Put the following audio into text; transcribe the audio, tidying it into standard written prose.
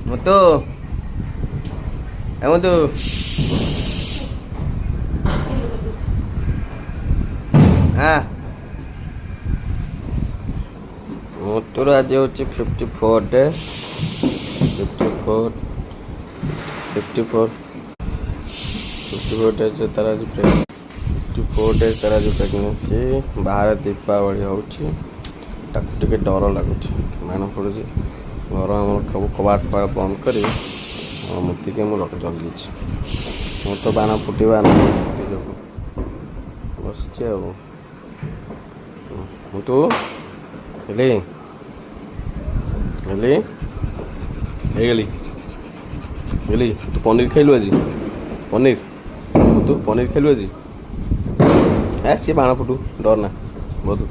মুতু মুতু হ্যাঁ মুতুর আজ হচ্ছে 54 ডে 54 ଡେଜ୍ ତାର ଆଜି 54 ଡେଜ୍ ତାର ଆଜି ପ୍ରେଗନେନ୍ସି। ବାହାରେ ଦୀପାବଳି ହେଉଛି, ତାକୁ ଟିକେ ଡର ଲାଗୁଛି, ମାଣ ପଡ଼ୁଛି। ଘର ଆମର ସବୁ କବାଟ ଫବାଟ ବନ୍ଦ କରି ମୂର୍ତ୍ତିକି ମୁଁ ଜଗିଛି। ମୁଁ ତ ବାଣ ଫୁଟିବା ମୂର୍ତ୍ତି ଯୋଗୁଁ ବସିଛି ଆଉ। ମୁଁ ତୁ ହେଲି ତୁ ପନିର ଖାଇଲୁ ଆଜି? ପନିର ତୁ ପନିର ଖାଇଲୁ ଆଜି? ସିଏ ବାଣ ଫୁଟୁ, ଡର ନା ବହୁତ।